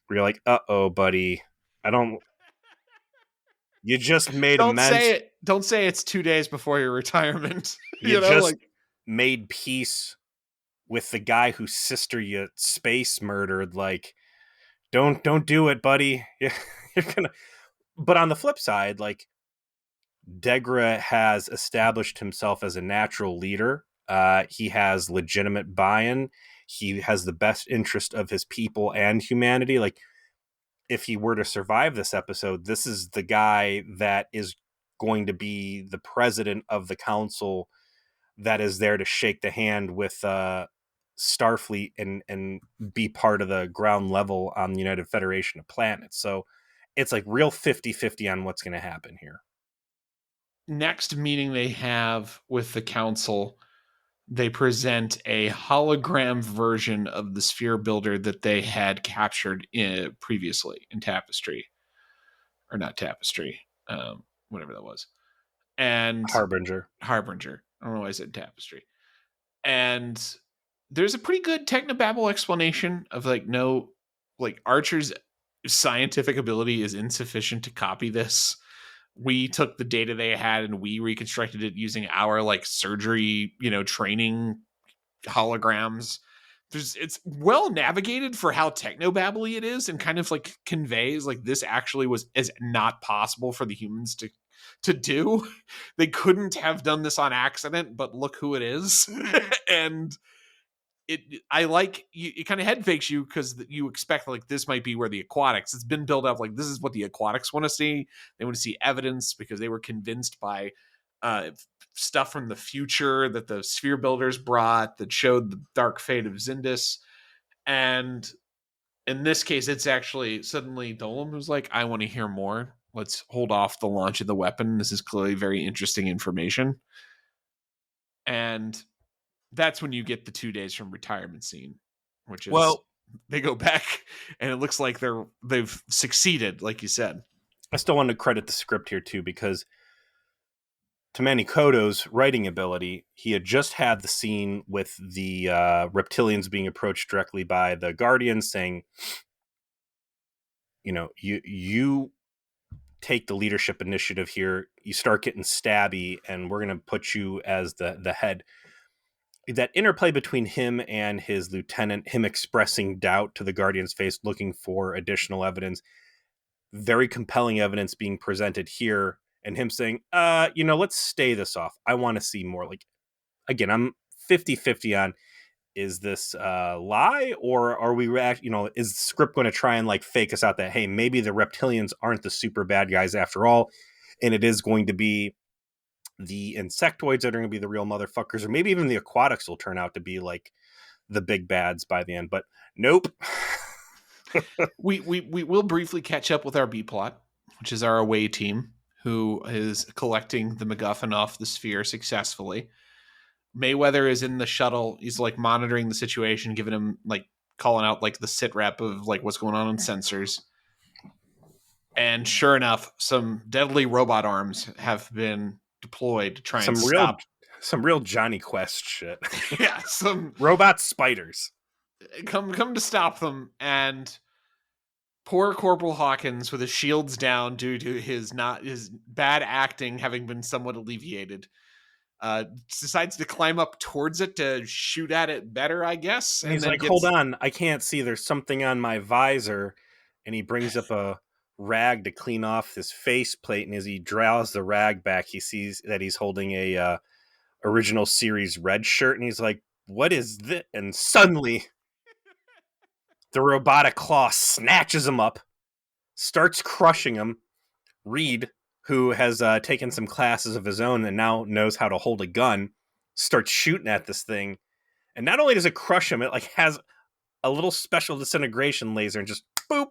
Where you're like, oh, buddy, I don't. You just made Don't say amends. it. Don't say it's 2 days before your retirement. You just Like, made peace with the guy whose sister you space murdered. Like, don't do it, buddy. You're gonna. But on the flip side, like, Degra has established himself as a natural leader. He has legitimate buy-in. He has the best interest of his people and humanity. Like, if he were to survive this episode, this is the guy that is going to be the president of the council that is there to shake the hand with Starfleet and be part of the ground level on the United Federation of Planets. So it's like real 50-50 on what's going to happen here. next meeting they have with the council, they present a hologram version of the sphere builder that they had captured previously in Tapestry, or not Tapestry, whatever that was, and Harbinger. Harbinger. I don't know why I said Tapestry. And there's a pretty good technobabble explanation of like, no, like, Archer's scientific ability is insufficient to copy this. We took the data they had and we reconstructed it using our like surgery, training holograms. It's well navigated for how technobabbly it is, and kind of like conveys like this actually is not possible for the humans to do. They couldn't have done this on accident, but look who it is. And I like you, it kind of head fakes you because you expect like this might be where the aquatics, it's been built up like this is what the aquatics want to see. They want to see evidence because they were convinced by stuff from the future that the sphere builders brought that showed the dark fate of Xindis. And in this case, it's actually suddenly Dolam who's like, I want to hear more. Let's hold off the launch of the weapon. This is clearly very interesting information. And that's when you get the 2 days from retirement scene, which is Well, they go back and it looks like they've succeeded, like you said. I still want to credit the script here too, because to Manny Koto's writing ability, he had just had the scene with the reptilians being approached directly by the Guardians, saying, you take the leadership initiative here. You start getting stabby, and we're going to put you as the head. That interplay between him and his lieutenant, him expressing doubt to the Guardian's face, looking for additional evidence, very compelling evidence being presented here, and him saying, let's stay this off. I want to see more. Like, again, I'm 50-50 on, is this a lie, or are we is the script going to try and like fake us out that, hey, maybe the reptilians aren't the super bad guys after all, and it is going to be the insectoids that are going to be the real motherfuckers, or maybe even the aquatics will turn out to be like the big bads by the end. But nope. we will briefly catch up with our B plot, which is our away team, who is collecting the MacGuffin off the sphere successfully. Mayweather is in the shuttle. He's like monitoring the situation, giving him like calling out like the sit rep of like what's going on sensors. And sure enough, some deadly robot arms have been deployed to try and stop. Some real Johnny Quest shit. Yeah, some robot spiders come to stop them, and poor Corporal Hawkins, with his shields down due to his bad acting having been somewhat alleviated, decides to climb up towards it to shoot at it better, I guess. And he's like, hold on, I can't see. There's something on my visor. And he brings up a rag to clean off his faceplate. And as he draws the rag back, he sees that he's holding a original series red shirt. And he's like, what is this? And suddenly the robotic claw snatches him up, starts crushing him. Reed, who has taken some classes of his own and now knows how to hold a gun, starts shooting at this thing. And not only does it crush him, it like has a little special disintegration laser and just boop.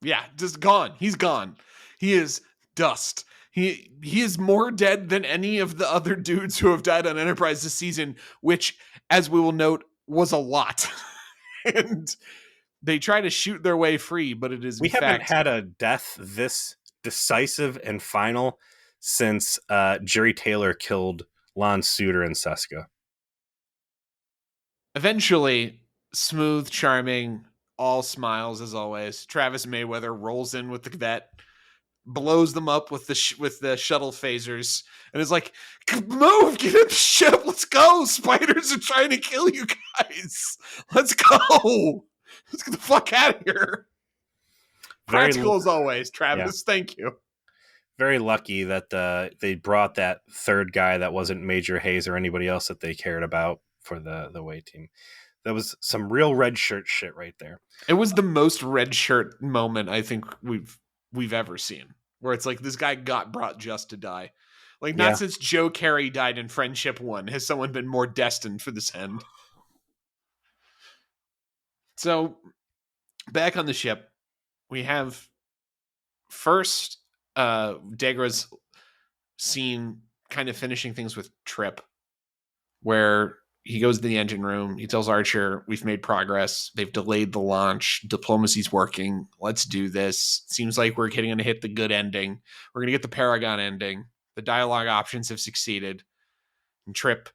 Yeah, just gone. He's gone. He is dust. He is more dead than any of the other dudes who have died on Enterprise this season, which, as we will note, was a lot. And they try to shoot their way free, but it is we haven't had a death this decisive and final since Jerry Taylor killed Lon Suter and Seska. Eventually, smooth, charming, all smiles as always, Travis Mayweather rolls in with the vet, blows them up with the shuttle phasers, and is like, move, get in the ship, let's go, spiders are trying to kill you guys, let's go, let's get the fuck out of here. Practical as always, Travis. Yeah. Thank you. Very lucky that they brought that third guy that wasn't Major Hayes or anybody else that they cared about for the away team. That was some real red shirt shit right there. It was the most red shirt moment I think we've ever seen, where it's like this guy got brought just to die. Like, not since Joe Carey died in Friendship 1 has someone been more destined for this end. So, back on the ship, we have first Degra's scene kind of finishing things with Trip, where he goes to the engine room. He tells Archer, we've made progress. They've delayed the launch. Diplomacy's working. Let's do this. Seems like we're going to hit the good ending. We're going to get the Paragon ending. The dialogue options have succeeded. And Trip,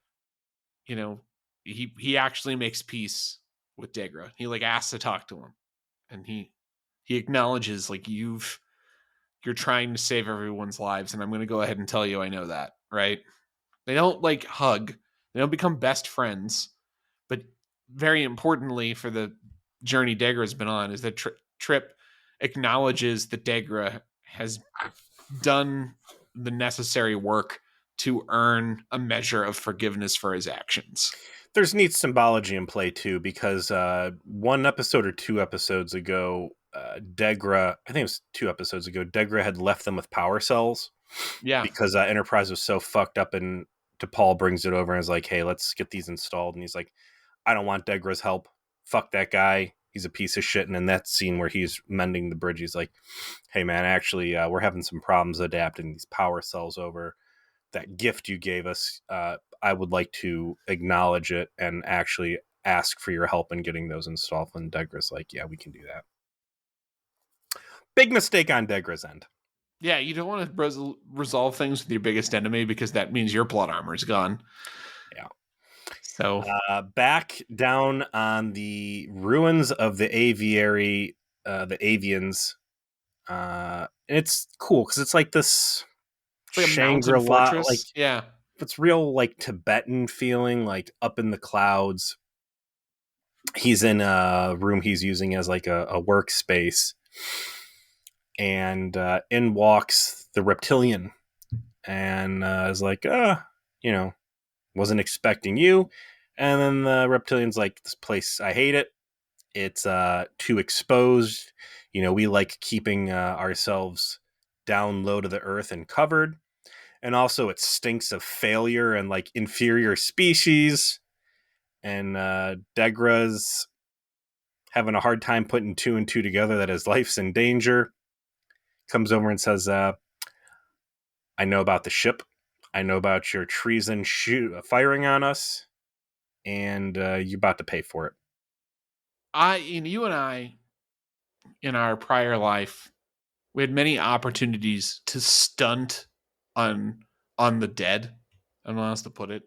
he actually makes peace with Degra. He like asks to talk to him. And he acknowledges like you're trying to save everyone's lives. And I'm going to go ahead and tell you, I know that, right? They don't like hug. They don't become best friends. But very importantly for the journey Degra's been on is that Trip acknowledges that Degra has done the necessary work to earn a measure of forgiveness for his actions. There's neat symbology in play too, because one episode or 2 episodes ago, Degra, I think it was 2 episodes ago, Degra had left them with power cells. Yeah. Because Enterprise was so fucked up, and T'Pol brings it over and is like, hey, let's get these installed. And he's like, I don't want Degra's help. Fuck that guy. He's a piece of shit. And in that scene where he's mending the bridge, he's like, hey, man, actually, we're having some problems adapting these power cells over. That gift you gave us, I would like to acknowledge it and actually ask for your help in getting those installed. And Degra's like, yeah, we can do that. Big mistake on Degra's end. Yeah, you don't want to resolve things with your biggest enemy because that means your plot armor is gone. Yeah. So Back down on the ruins of the aviary, the avians. It's cool because it's like this it's like a mountain Shangri-La, like fortress. Yeah. it's real like Tibetan feeling, like up in the clouds. He's in a room he's using as like a workspace, and in walks the reptilian, and is like, you know, wasn't expecting you. And then the reptilian's like, this place, I hate it. It's too exposed. You know, we like keeping ourselves down low to the earth and covered. And also, it stinks of failure and like inferior species. And Degra's having a hard time putting two and two together that his life's in danger. Comes over and says, I know about the ship. I know about your treason firing on us. And you're about to pay for it. You and I, in our prior life, we had many opportunities to stunt on the dead. I don't know how else to put it.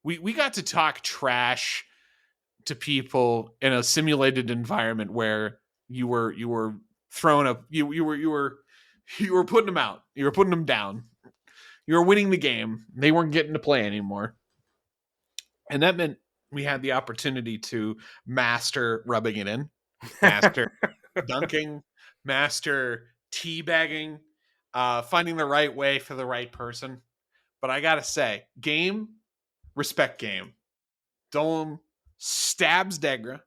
We got to talk trash to people in a simulated environment where you were throwing up you were putting them out. You were putting them down. You were winning the game. They weren't getting to play anymore. And that meant we had the opportunity to master rubbing it in, master dunking, master teabagging, finding the right way for the right person. But I gotta say, respect game. Dolem stabs Degra,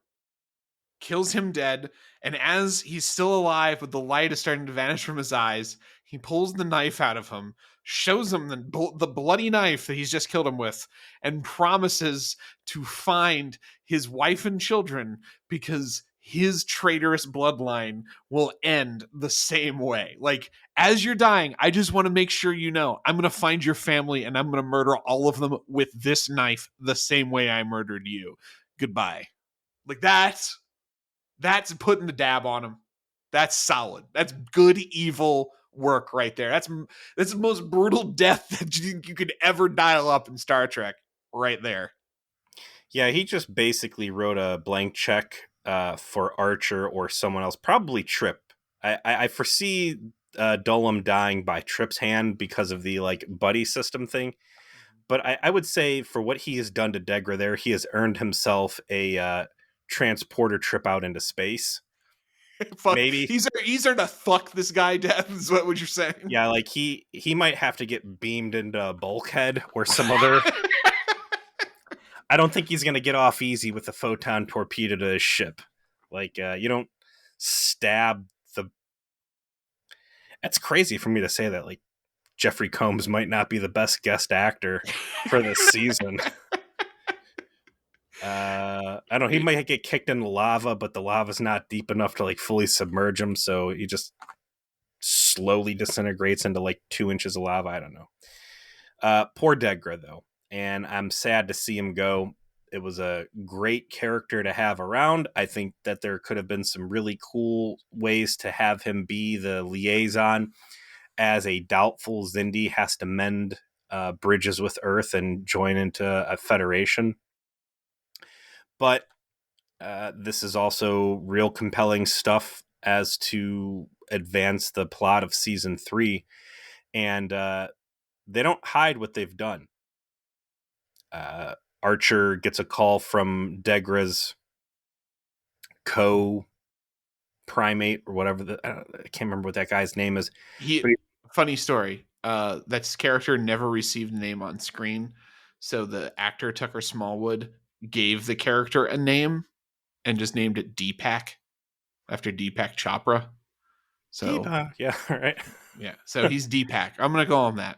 kills him dead, and as he's still alive, but the light is starting to vanish from his eyes, he pulls the knife out of him, shows him the bloody knife that he's just killed him with, and promises to find his wife and children because his traitorous bloodline will end the same way. Like, as you're dying, I just want to make sure you know I'm going to find your family and I'm going to murder all of them with this knife the same way I murdered you. Goodbye. Like, that's putting the dab on him. That's solid. That's good evil work right there. That's the most brutal death that you could ever dial up in Star Trek right there. Yeah, he just basically wrote a blank check for Archer or someone else, probably Trip. I foresee Dolem dying by Trip's hand because of the like buddy system thing. But I would say for what he has done to Degra there, he has earned himself a transporter trip out into space. Fuck, Maybe. he's there to fuck this guy death. Is what you're saying? Yeah, like he might have to get beamed into Bulkhead or some other. I don't think he's gonna get off easy with a photon torpedo to his ship. Like you don't stab the. That's crazy for me to say that. Like Jeffrey Combs might not be the best guest actor for this season. I don't know. He might get kicked in the lava, but the lava's not deep enough to like fully submerge him, so he just slowly disintegrates into like 2 inches of lava. I don't know. Poor Degra though, and I'm sad to see him go. It was a great character to have around. I think that there could have been some really cool ways to have him be the liaison as a doubtful Xindi has to mend bridges with Earth and join into a federation. But this is also real compelling stuff as to advance the plot of season 3. And they don't hide what they've done. Archer gets a call from Degra's co-primate or whatever. I can't remember what that guy's name is. Funny story. That character never received a name on screen, so the actor Tucker Smallwood gave the character a name and just named it Deepak after Deepak Chopra. So Deepak, yeah, all right. Yeah, so he's Deepak. I'm gonna call him that.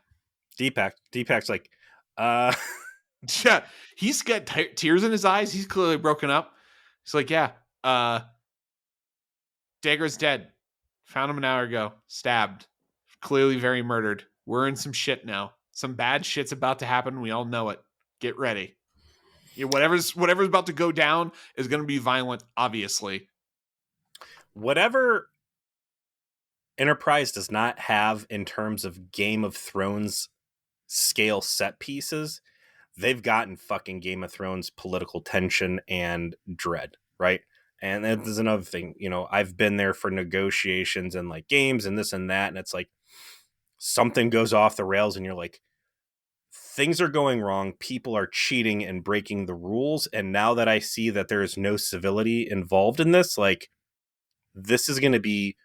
Deepak's like, yeah, he's got tears in his eyes. He's clearly broken up. He's like, yeah, Degra's dead. Found him an hour ago. Stabbed. Clearly very murdered. We're in some shit now. Some bad shit's about to happen. We all know it. Get ready. Yeah, whatever's about to go down is going to be violent, obviously. Whatever Enterprise does not have in terms of Game of Thrones scale set pieces. They've gotten fucking Game of Thrones political tension and dread, right? And that is another thing. I've been there for negotiations and like games and this and that, and it's like something goes off the rails, and you're like, things are going wrong. People are cheating and breaking the rules. And now that I see that there is no civility involved in this, like, this is going to be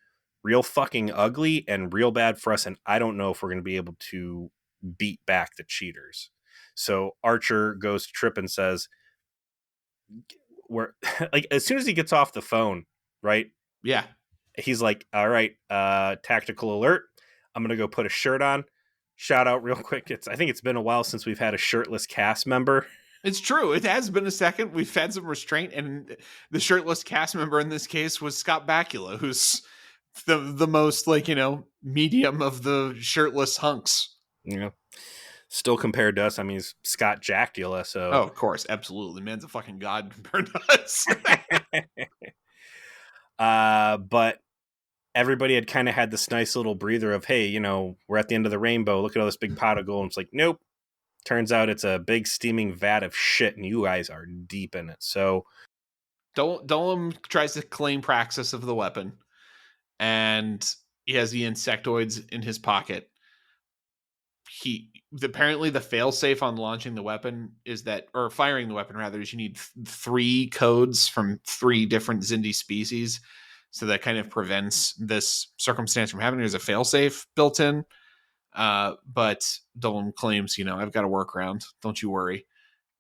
real fucking ugly and real bad for us. And I don't know if we're going to be able to beat back the cheaters. So Archer goes to Trip and says, "We're like," as soon as he gets off the phone, right? Yeah. He's like, "All right, tactical alert. I'm going to go put a shirt on." Shout out real quick. I think it's been a while since we've had a shirtless cast member. It's true. It has been a second. We've had some restraint, and the shirtless cast member in this case was Scott Bakula, who's the most, like, medium of the shirtless hunks. Still compared to us, I mean, he's Scott Jacula, so. Oh, of course, absolutely. Man's a fucking god compared to us. But everybody had kind of had this nice little breather of, hey, we're at the end of the rainbow. Look at all this big pot of gold. And it's like, nope. Turns out it's a big steaming vat of shit, and you guys are deep in it. So Denouemnt tries to claim praxis of the weapon, and he has the insectoids in his pocket. Apparently the failsafe on launching the weapon is that, or firing the weapon rather, is you need 3 codes from 3 different Xindi species. So that kind of prevents this circumstance from happening. There's a failsafe built in. But Denouemnt claims, I've got a workaround. Don't you worry.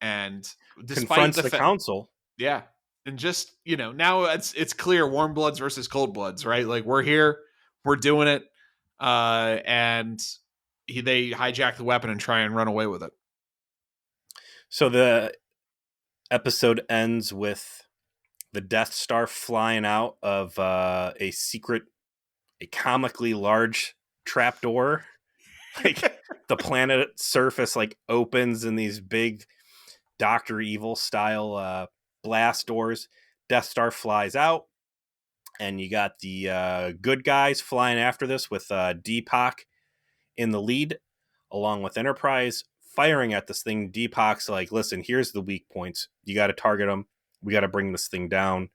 And despite confronts the council. Yeah. And just, now it's clear warm bloods versus cold bloods, right? Like, we're here, we're doing it. And they hijack the weapon and try and run away with it. So the episode ends with the Death Star flying out of a comically large trapdoor. Like, the planet surface like opens in these big Dr. Evil style blast doors. Death Star flies out, and you got the good guys flying after this with Deepak in the lead, along with Enterprise firing at this thing. Deepak's like, listen, here's the weak points. You got to target them. We got to bring this thing down.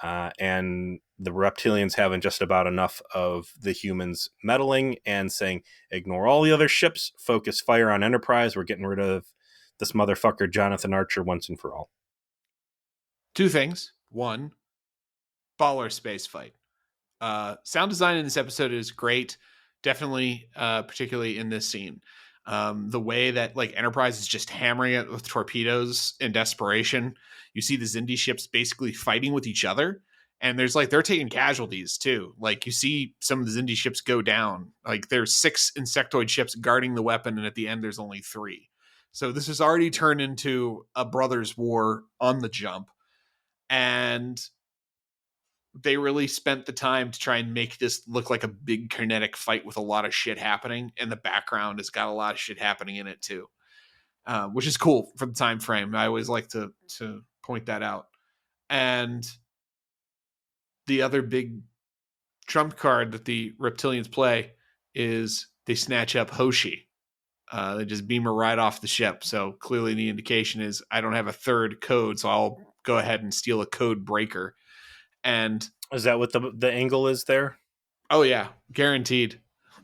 And the reptilians having just about enough of the humans meddling and saying, ignore all the other ships, focus fire on Enterprise. We're getting rid of this motherfucker, Jonathan Archer, once and for all. 2 things. 1, baller space fight. Sound design in this episode is great. Definitely, particularly in this scene. The way that, like, Enterprise is just hammering it with torpedoes in desperation. You see the Xindi ships basically fighting with each other, and there's they're taking casualties too. Like, you see some of the Xindi ships go down. Like, there's 6 insectoid ships guarding the weapon, and at the end there's only 3. So this has already turned into a brothers' war on the jump, and they really spent the time to try and make this look like a big kinetic fight with a lot of shit happening, and the background has got a lot of shit happening in it too, which is cool for the time frame. I always like to point that out. And the other big trump card that the reptilians play is they snatch up Hoshi. They just beam her right off the ship. So clearly the indication is, I don't have a 3rd code, so I'll go ahead and steal a code breaker. And is that what the angle is there? Oh yeah, guaranteed.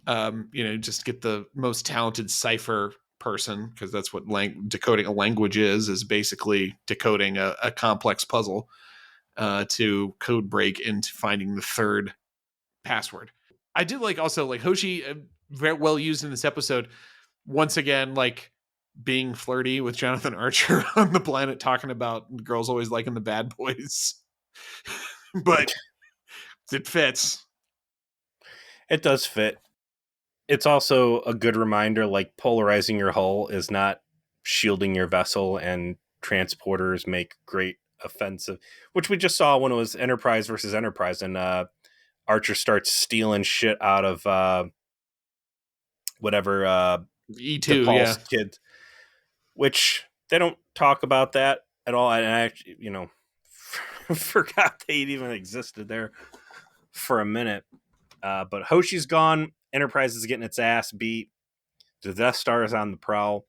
Just get the most talented cipher person, because that's what decoding a language is basically decoding a complex puzzle to code break into finding the 3rd password. I did also Hoshi, very well used in this episode. Once again, being flirty with Jonathan Archer on the planet, talking about girls always liking the bad boys. But it fits. It does fit. It's also a good reminder, like, polarizing your hull is not shielding your vessel, and transporters make great offensive, which we just saw when it was Enterprise versus Enterprise, and Archer starts stealing shit out of whatever E2, Paul's kid, which they don't talk about that at all. And I actually, forgot they even existed there for a minute. But Hoshi's gone. Enterprise is getting its ass beat. The Death Star is on the prowl.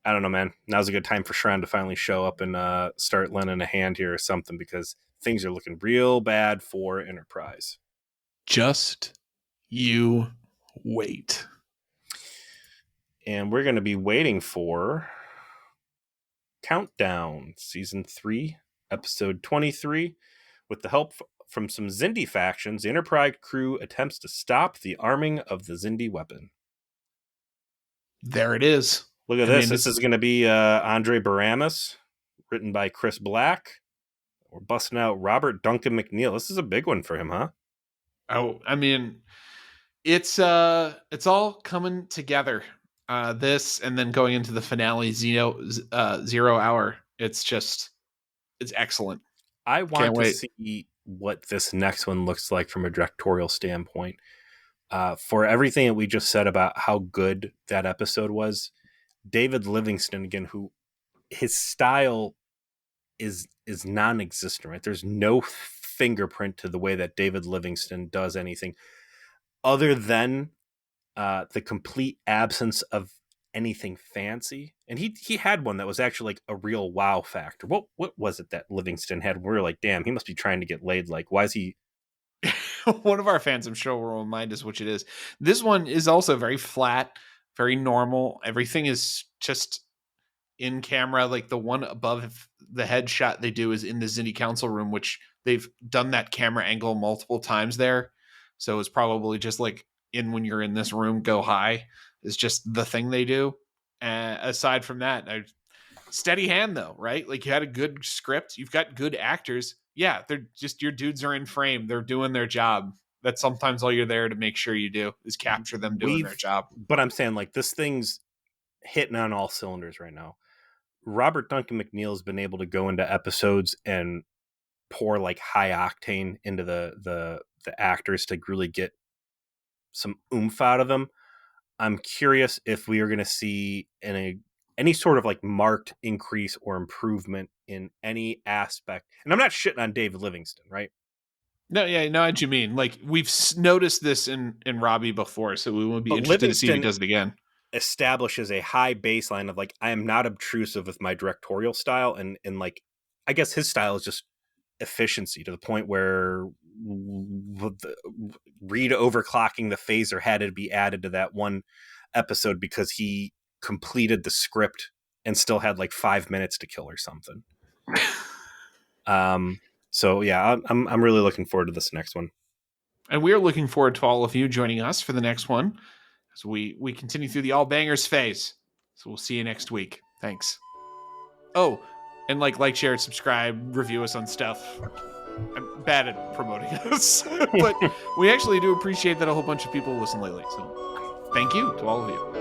I don't know, man. Now's a good time for Shran to finally show up and start lending a hand here or something, because things are looking real bad for Enterprise. Just you wait. And we're going to be waiting for Countdown, Season 3, Episode 23. With the help from some Xindi factions, the Enterprise crew attempts to stop the arming of the Xindi weapon. There it is. Look at this. This is going to be Andre Baramis, written by Chris Black. We're busting out Robert Duncan McNeil. This is a big one for him, huh? Oh, I mean, it's all coming together. This and then going into the finale, 0 hour. It's excellent. I want to see what this next one looks like from a directorial standpoint. For everything that we just said about how good that episode was, David Livingston, again, who his style is non-existent, right? There's no fingerprint to the way that David Livingston does anything other than the complete absence of anything fancy. And he had one that was actually like a real wow factor. What was it that Livingston had? We were like, damn, he must be trying to get laid. Like, why is he? One of our fans, I'm sure, will remind us which it is. This one is also very flat, very normal. Everything is just in camera. Like the one above the headshot they do is in the Xindi Council room, which they've done that camera angle multiple times there. So it's probably just like in when you're in this room, go high is just the thing they do. Aside from that, steady hand though, right? Like you had a good script, you've got good actors. Yeah, they're just your dudes are in frame. They're doing their job. That's sometimes all you're there to make sure you do is capture them doing their job. But I'm saying like this thing's hitting on all cylinders right now. Robert Duncan McNeil has been able to go into episodes and pour like high octane into the actors to really get some oomph out of them. I'm curious if we are going to see any sort of like marked increase or improvement in any aspect. And I'm not shitting on David Livingston, right? No, yeah, know what you mean. Like we've noticed this in Robbie before, so we will be interested to see if he does it again. Establishes a high baseline of like, I am not obtrusive with my directorial style, and like, I guess his style is just efficiency to the point where Reed overclocking the phaser had to be added to that one episode because he completed the script and still had like 5 minutes to kill or something. So yeah, I'm really looking forward to this next one. And we're looking forward to all of you joining us for the next one as we continue through the all bangers phase. So we'll see you next week. Thanks. Oh, and like, share, subscribe, review us on stuff. I'm bad at promoting us, but we actually do appreciate that a whole bunch of people listen lately. So thank you to all of you.